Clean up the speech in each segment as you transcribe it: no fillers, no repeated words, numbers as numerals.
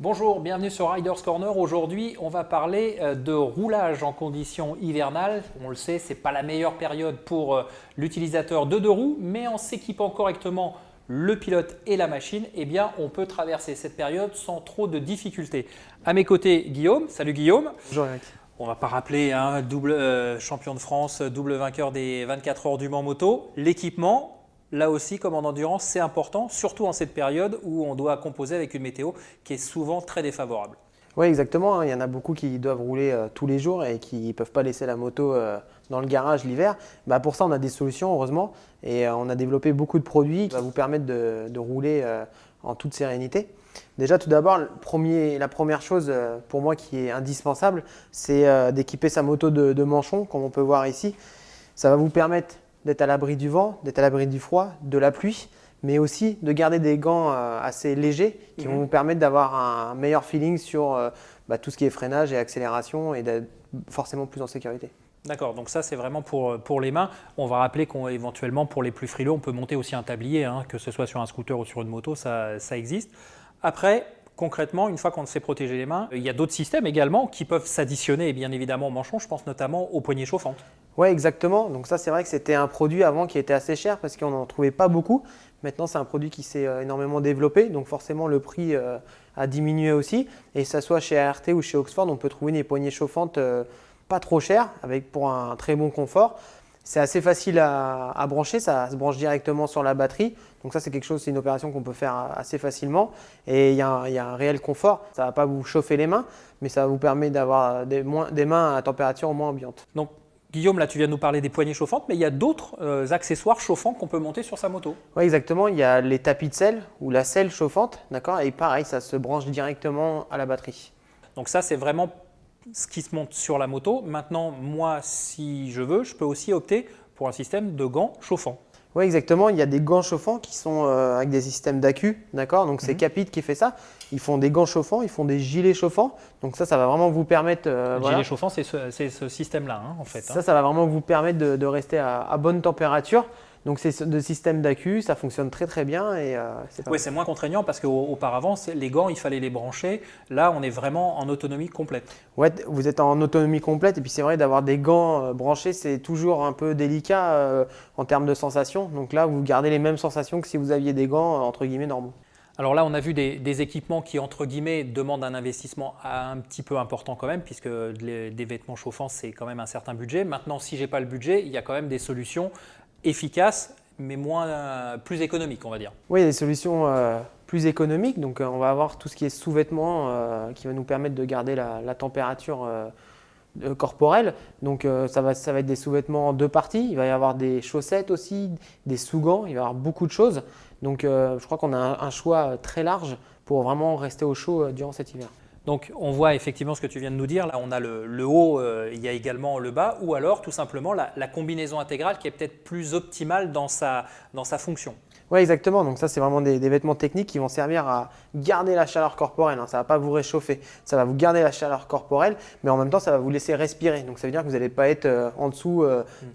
Bonjour, bienvenue sur Riders Corner. Aujourd'hui, on va parler de roulage en conditions hivernales. On le sait, ce n'est pas la meilleure période pour l'utilisateur de deux roues, mais en s'équipant correctement le pilote et la machine, eh bien, on peut traverser cette période sans trop de difficultés. À mes côtés, Guillaume. Salut Guillaume. Bonjour Eric. On va pas rappeler, double champion de France, double vainqueur des 24 heures du Mans Moto. L'équipement, là aussi, comme en endurance, c'est important, surtout en cette période où on doit composer avec une météo qui est souvent très défavorable. Oui, exactement. Il y en a beaucoup qui doivent rouler tous les jours et qui ne peuvent pas laisser la moto dans le garage l'hiver. Pour ça, on a des solutions, heureusement. Et on a développé beaucoup de produits qui vont vous permettre de rouler en toute sérénité. Déjà, tout d'abord, la première chose pour moi qui est indispensable, c'est d'équiper sa moto de manchons, comme on peut voir ici. Ça va vous permettre d'être à l'abri du vent, d'être à l'abri du froid, de la pluie, mais aussi de garder des gants assez légers qui vont vous permettre d'avoir un meilleur feeling sur tout ce qui est freinage et accélération et d'être forcément plus en sécurité. D'accord, donc ça c'est vraiment pour les mains. On va rappeler qu'éventuellement pour les plus frileux, on peut monter aussi un tablier, que ce soit sur un scooter ou sur une moto, ça existe. Après, concrètement, une fois qu'on s'est protégé les mains, il y a d'autres systèmes également qui peuvent s'additionner bien évidemment aux manchons. Je pense notamment aux poignées chauffantes. Oui, exactement. Donc ça, c'est vrai que c'était un produit avant qui était assez cher parce qu'on n'en trouvait pas beaucoup. Maintenant, c'est un produit qui s'est énormément développé. Donc forcément, le prix a diminué aussi. Et que ça soit chez ART ou chez Oxford, on peut trouver des poignées chauffantes pas trop chères pour un très bon confort. C'est assez facile à brancher, ça se branche directement sur la batterie. Donc ça, c'est une opération qu'on peut faire assez facilement. Et il y a un réel confort. Ça ne va pas vous chauffer les mains, mais ça vous permet d'avoir des mains à température moins ambiante. Donc, Guillaume, là, tu viens de nous parler des poignées chauffantes, mais il y a d'autres accessoires chauffants qu'on peut monter sur sa moto. Oui, exactement. Il y a les tapis de selle ou la selle chauffante, d'accord. Et pareil, ça se branche directement à la batterie. Donc ça, c'est vraiment ce qui se monte sur la moto. Maintenant, moi, si je veux, je peux aussi opter pour un système de gants chauffants. Oui, exactement. Il y a des gants chauffants qui sont avec des systèmes d'accu, d'accord. Donc c'est Capit qui fait ça. Ils font des gants chauffants, ils font des gilets chauffants. Donc ça va vraiment vous permettre. Le gilet chauffant, c'est ce système-là, en fait. Ça va vraiment vous permettre de rester à bonne température. Donc c'est de système d'accu, ça fonctionne très très bien. Oui, c'est moins contraignant parce qu'auparavant, les gants, il fallait les brancher. Là, on est vraiment en autonomie complète. Ouais, vous êtes en autonomie complète. Et puis c'est vrai, d'avoir des gants branchés, c'est toujours un peu délicat en termes de sensations. Donc là, vous gardez les mêmes sensations que si vous aviez des gants entre guillemets normaux. Alors là, on a vu des équipements qui, entre guillemets, demandent un investissement un petit peu important quand même, puisque des vêtements chauffants, c'est quand même un certain budget. Maintenant, si je n'ai pas le budget, il y a quand même des solutions efficaces, mais plus économiques, on va dire. Oui, il y a des solutions plus économiques. Donc on va avoir tout ce qui est sous-vêtements qui va nous permettre de garder la température corporelle. Donc ça va être des sous-vêtements en deux parties. Il va y avoir des chaussettes aussi, des sous-gants, il va y avoir beaucoup de choses. Donc je crois qu'on a un choix très large pour vraiment rester au chaud durant cet hiver. Donc on voit effectivement ce que tu viens de nous dire. Là, on a le haut, il y a également le bas, ou alors tout simplement la combinaison intégrale qui est peut-être plus optimale dans sa fonction. Oui, exactement. Donc ça, c'est vraiment des vêtements techniques qui vont servir à garder la chaleur corporelle. Ça ne va pas vous réchauffer, ça va vous garder la chaleur corporelle, mais en même temps, ça va vous laisser respirer. Donc ça veut dire que vous n'allez pas être en dessous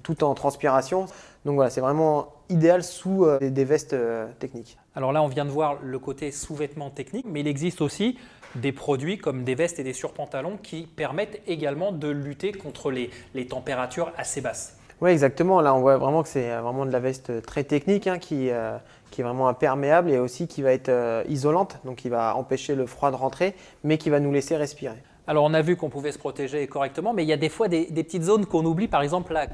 tout en transpiration. Donc voilà, c'est vraiment idéal sous des vestes techniques. Alors là, on vient de voir le côté sous-vêtements techniques, mais il existe aussi des produits comme des vestes et des surpantalons qui permettent également de lutter contre les températures assez basses. Oui, exactement. Là, on voit vraiment que c'est vraiment de la veste très technique qui est vraiment imperméable et aussi qui va être isolante, donc qui va empêcher le froid de rentrer, mais qui va nous laisser respirer. Alors, on a vu qu'on pouvait se protéger correctement, mais il y a des fois des petites zones qu'on oublie. Par exemple, là,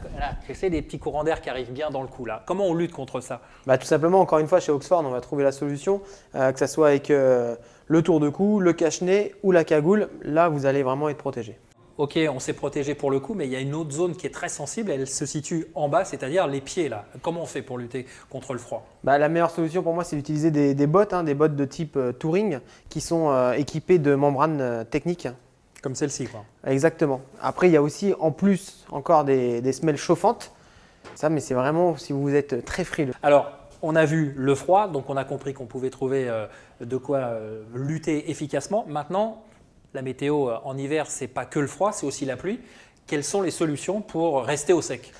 c'est des petits courants d'air qui arrivent bien dans le cou. Là. Comment on lutte contre ça? Tout simplement, encore une fois, chez Oxford, on va trouver la solution, que ce soit avec le tour de cou, le cache-nez ou la cagoule. Là, vous allez vraiment être protégé. Ok, on s'est protégé pour le coup, mais il y a une autre zone qui est très sensible. Elle se situe en bas, c'est-à-dire les pieds. Là. Comment on fait pour lutter contre le froid? La meilleure solution pour moi, c'est d'utiliser des bottes, des bottes de type touring qui sont équipées de membranes techniques. Comme celle-ci, quoi. Exactement. Après, il y a aussi en plus encore des semelles chauffantes. Ça, mais c'est vraiment si vous êtes très frileux. Alors, on a vu le froid, donc on a compris qu'on pouvait trouver de quoi lutter efficacement. Maintenant, la météo en hiver, ce n'est pas que le froid, c'est aussi la pluie. Quelles sont les solutions pour rester au sec?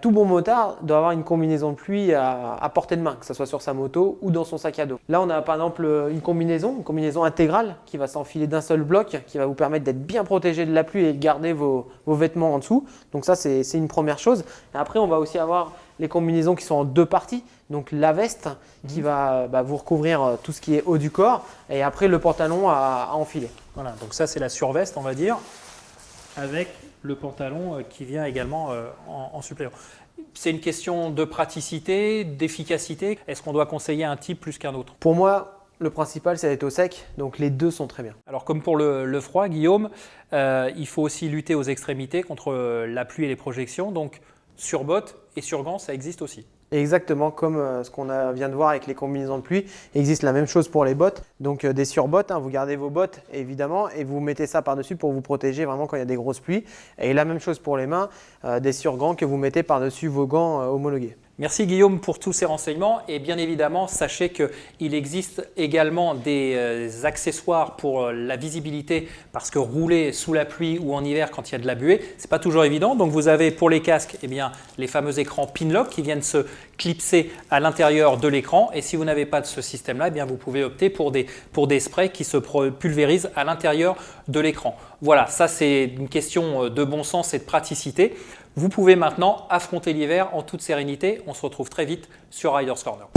Tout bon motard doit avoir une combinaison de pluie à portée de main, que ce soit sur sa moto ou dans son sac à dos. Là, on a par exemple une combinaison intégrale qui va s'enfiler d'un seul bloc, qui va vous permettre d'être bien protégé de la pluie et de garder vos vêtements en dessous. Donc ça, c'est une première chose. Et après, on va aussi avoir les combinaisons qui sont en 2 parties. Donc la veste qui va vous recouvrir tout ce qui est haut du corps et après le pantalon à enfiler. Voilà, donc ça c'est la surveste on va dire, avec le pantalon qui vient également en supplément. C'est une question de praticité, d'efficacité. Est-ce qu'on doit conseiller un type plus qu'un autre? Pour moi, le principal c'est d'être au sec, donc les deux sont très bien. Alors comme pour le froid, Guillaume, il faut aussi lutter aux extrémités contre la pluie et les projections. Donc sur bottes et sur gants, ça existe aussi. Exactement comme ce qu'on vient de voir avec les combinaisons de pluie. Il existe la même chose pour les bottes. Donc des surbottes, vous gardez vos bottes évidemment et vous mettez ça par-dessus pour vous protéger vraiment quand il y a des grosses pluies. Et la même chose pour les mains, des surgants que vous mettez par-dessus vos gants homologués. Merci Guillaume pour tous ces renseignements et bien évidemment sachez qu'il existe également des accessoires pour la visibilité parce que rouler sous la pluie ou en hiver quand il y a de la buée, ce n'est pas toujours évident. Donc vous avez pour les casques les fameux écrans Pinlock qui viennent se clipser à l'intérieur de l'écran et si vous n'avez pas de ce système là, vous pouvez opter pour des sprays qui se pulvérisent à l'intérieur de l'écran. Voilà, ça c'est une question de bon sens et de praticité. Vous pouvez maintenant affronter l'hiver en toute sérénité. On se retrouve très vite sur Riders Corner.